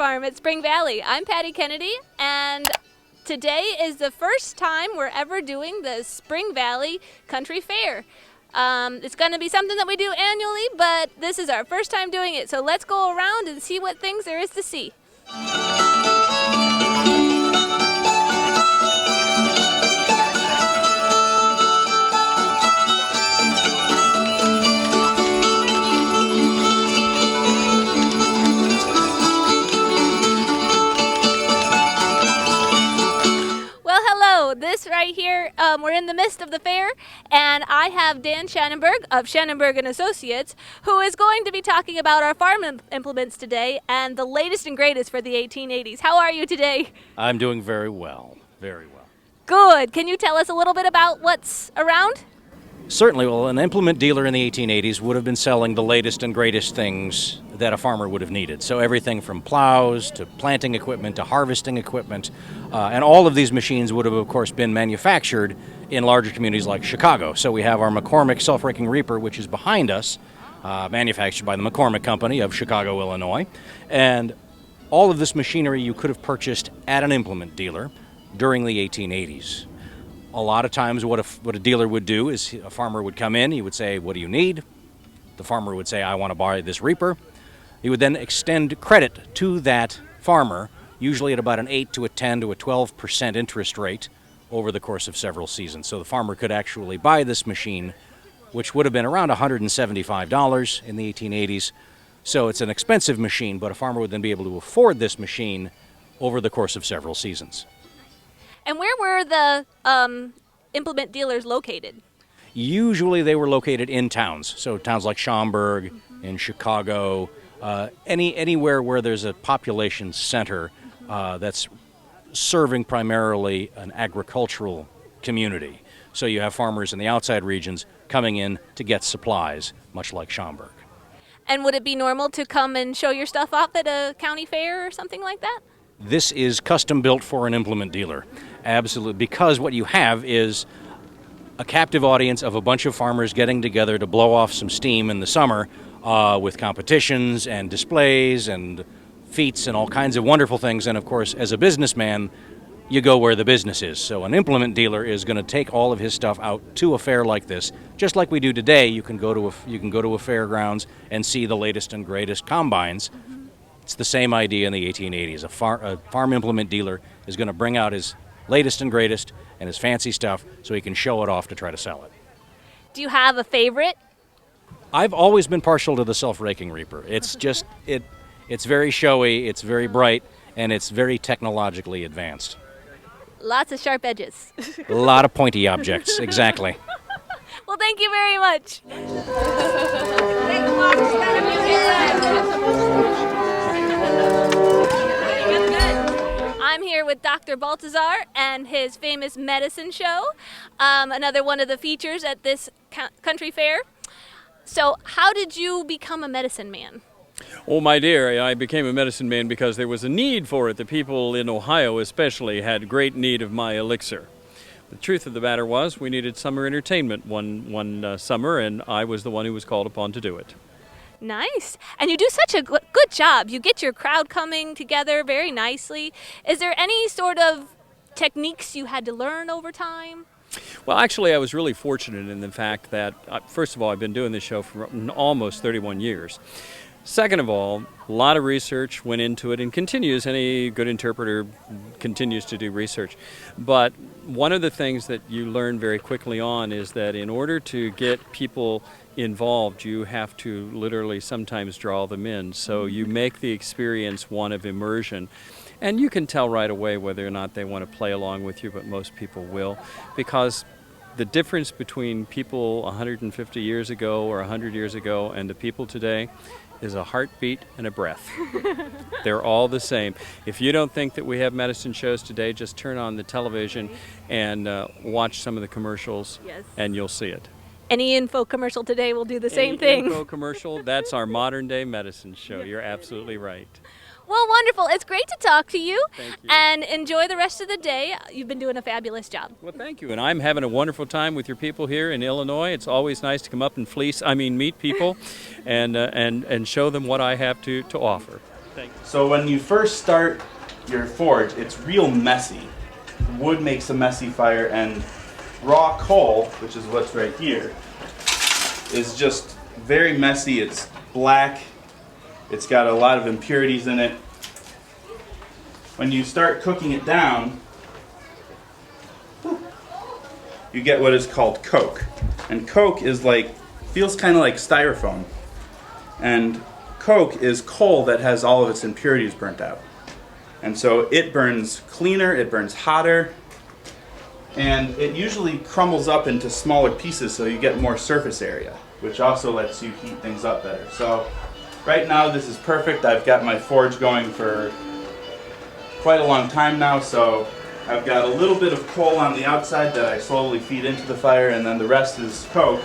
Farm at Spring Valley. I'm Patty Kennedy, and today is the first time we're ever doing the Spring Valley Country Fair. It's going to be something that we do annually, but this is our first time doing it, so let's go around and see what things there is to see. This right here, we're in the midst of the fair, and I have Dan Schaumburg of Schaumburg and Associates, who is going to be talking about our farm implements today and the latest and greatest for the 1880s. How are you today? I'm doing very well, very well. Good. Can you tell us a little bit about what's around? Certainly. Well, an implement dealer in the 1880s would have been selling the latest and greatest things that a farmer would have needed. So everything from plows to planting equipment to harvesting equipment. And all of these machines would have, of course, been manufactured in larger communities like Chicago. So we have our McCormick self-raking reaper, which is behind us, manufactured by the McCormick Company of Chicago, Illinois. And all of this machinery you could have purchased at an implement dealer during the 1880s. A lot of times what a dealer would do is a farmer would come in, he would say, "What do you need?" The farmer would say, "I want to buy this reaper." He would then extend credit to that farmer, usually at about an 8 to a 10 to a 12% interest rate over the course of several seasons. So the farmer could actually buy this machine, which would have been around $175 in the 1880s. So it's an expensive machine, but a farmer would then be able to afford this machine over the course of several seasons. And where were the implement dealers located? Usually they were located in towns, so towns like Schaumburg, in Chicago, anywhere where there's a population center that's serving primarily an agricultural community. So you have farmers in the outside regions coming in to get supplies, much like Schaumburg. And would it be normal to come and show your stuff off at a county fair or something like that? This is custom built for an implement dealer. Absolutely, because what you have is a captive audience of a bunch of farmers getting together to blow off some steam in the summer with competitions and displays and feats and all kinds of wonderful things. And of course, as a businessman, you go where the business is. So an implement dealer is going to take all of his stuff out to a fair like this, just like we do today. You can go to a fairgrounds and see the latest and greatest combines. It's the same idea in the 1880s. A farm implement dealer is going to bring out his latest and greatest and his fancy stuff so he can show it off to try to sell it. Do you have a favorite? I've always been partial to the self-raking reaper. It's just, it's very showy, it's very bright, and it's very technologically advanced. Lots of sharp edges. A lot of pointy objects, exactly. Well, thank you very much. I'm here with Dr. Baltazar and his famous medicine show, another one of the features at this country fair. So how did you become a medicine man? Oh, my dear, I became a medicine man because there was a need for it. The people in Ohio especially had great need of my elixir. The truth of the matter was we needed summer entertainment one summer, and I was the one who was called upon to do it. Nice. And you do such a good job. You get your crowd coming together very nicely. Is there any sort of techniques you had to learn over time? Well, actually, I was really fortunate in the fact that, first of all, I've been doing this show for almost 31 years. Second of all, a lot of research went into it and continues. Any good interpreter continues to do research. But one of the things that you learn very quickly on is that in order to get people involved, you have to literally sometimes draw them in. So you make the experience one of immersion. And you can tell right away whether or not they want to play along with you, but most people will. Because the difference between people 150 years ago or 100 years ago and the people today is a heartbeat and a breath. They're all the same. If you don't think that we have medicine shows today, just turn on the television and watch some of the commercials, yes, and you'll see it. Any info commercial today will do the same thing. Info commercial, that's our modern day medicine show. You're absolutely right. Well, wonderful. It's great to talk to you. Thank you. And enjoy the rest of the day. You've been doing a fabulous job. Well, thank you. And I'm having a wonderful time with your people here in Illinois. It's always nice to come up and meet people and show them what I have to offer. Thank you. So when you first start your forge, it's real messy. Wood makes a messy fire, and raw coal, which is what's right here, is just very messy. It's black. It's got a lot of impurities in it. When you start cooking it down, you get what is called coke. And coke is feels kind of like styrofoam. And coke is coal that has all of its impurities burnt out. And so it burns cleaner, it burns hotter, and it usually crumbles up into smaller pieces so you get more surface area, which also lets you heat things up better. So right now this is perfect. I've got my forge going for quite a long time now, so I've got a little bit of coal on the outside that I slowly feed into the fire, and then the rest is coke.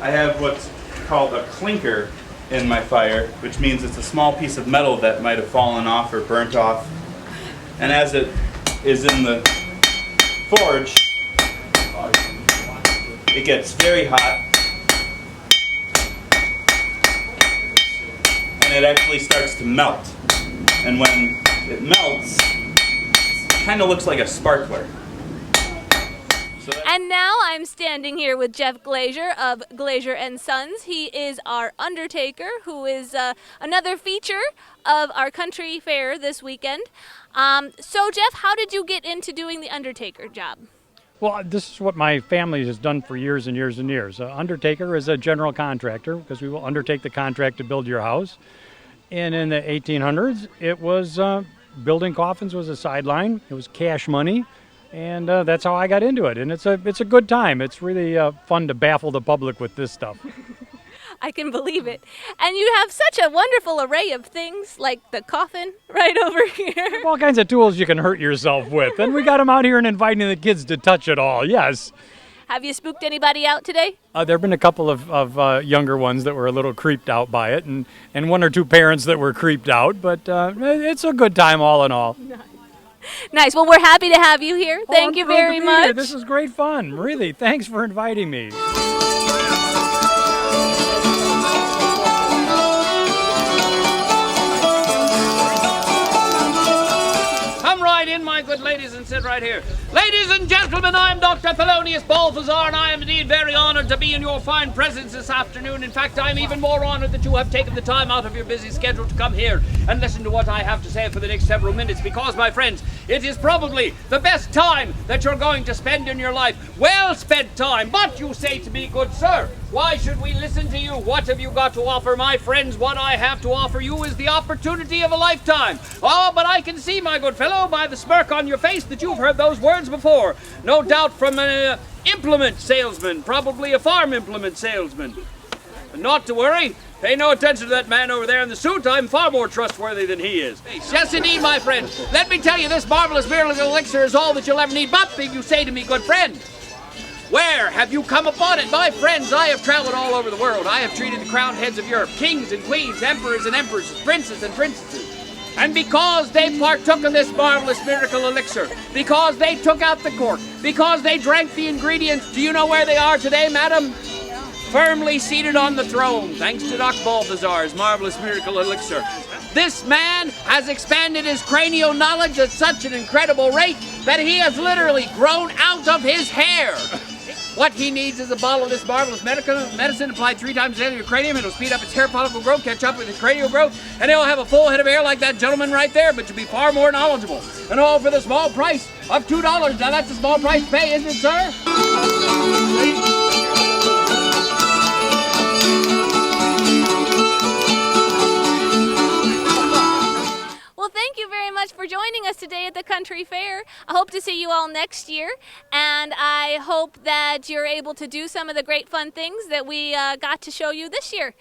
I have what's called a clinker in my fire, which means it's a small piece of metal that might have fallen off or burnt off. And as it is in the forge, it gets very hot, and it actually starts to melt. And when it melts, it kind of looks like a sparkler. And now I'm standing here with Jeff Glazier of Glazier & Sons. He is our undertaker, who is another feature of our country fair this weekend. So Jeff, how did you get into doing the undertaker job? Well, this is what my family has done for years and years and years. Undertaker is a general contractor, because we will undertake the contract to build your house. And in the 1800s, it was building coffins was a sideline. It was cash money. And that's how I got into it. And it's a good time. It's really fun to baffle the public with this stuff. I can believe it. And you have such a wonderful array of things, like the coffin right over here. All kinds of tools you can hurt yourself with. And we got them out here and inviting the kids to touch it all, yes. Have you spooked anybody out today? There have been a couple of younger ones that were a little creeped out by it, and one or two parents that were creeped out. But it's a good time all in all. Nice. Well, we're happy to have you here. Thank you very much. Here. This is great fun. Really, thanks for inviting me. Come right in, my good ladies, and sit right here. Ladies and gentlemen, I am Dr. Thelonious Balthazar, and I am indeed very honored to be in your fine presence this afternoon. In fact, I am even more honored that you have taken the time out of your busy schedule to come here and listen to what I have to say for the next several minutes, because, my friends, it is probably the best time that you're going to spend in your life. Well spent time. But you say to me, good sir, why should we listen to you? What have you got to offer? My friends, what I have to offer you is the opportunity of a lifetime. Oh, but I can see, my good fellow, by the smirk on your face, that you've heard those words before. No doubt from an implement salesman, probably a farm implement salesman. But not to worry. Pay no attention to that man over there in the suit. I'm far more trustworthy than he is. Yes, indeed, my friend. Let me tell you, this marvelous miracle elixir is all that you'll ever need. But you say to me, good friend, where have you come upon it? My friends, I have traveled all over the world. I have treated the crowned heads of Europe, kings and queens, emperors and empresses, princes and princesses. And because they partook of this marvelous miracle elixir, because they took out the cork, because they drank the ingredients, do you know where they are today, madam? Firmly seated on the throne, thanks to Dr. Balthazar's marvelous miracle elixir. This man has expanded his cranial knowledge at such an incredible rate that he has literally grown out of his hair. What he needs is a bottle of this marvelous medicine applied 3 times daily to your cranium. It'll speed up its hair follicle growth, catch up with his cranial growth, and he'll have a full head of hair like that gentleman right there, but you'll be far more knowledgeable. And all for the small price of $2. Now that's a small price to pay, isn't it, sir? Well, thank you very much for joining us today at the Country Fair. I hope to see you all next year, and I hope that you're able to do some of the great fun things that we got to show you this year.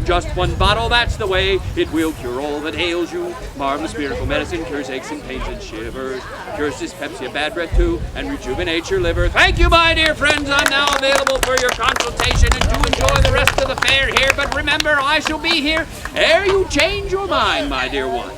Just one bottle, that's the way. It will cure all that ails you. Marvelous miracle medicine cures aches and pains and shivers. Cures dyspepsia, bad breath too, and rejuvenates your liver. Thank you, my dear friends. I'm now available for your consultation and to enjoy the rest of the fair here. But remember, I shall be here ere you change your mind, my dear ones.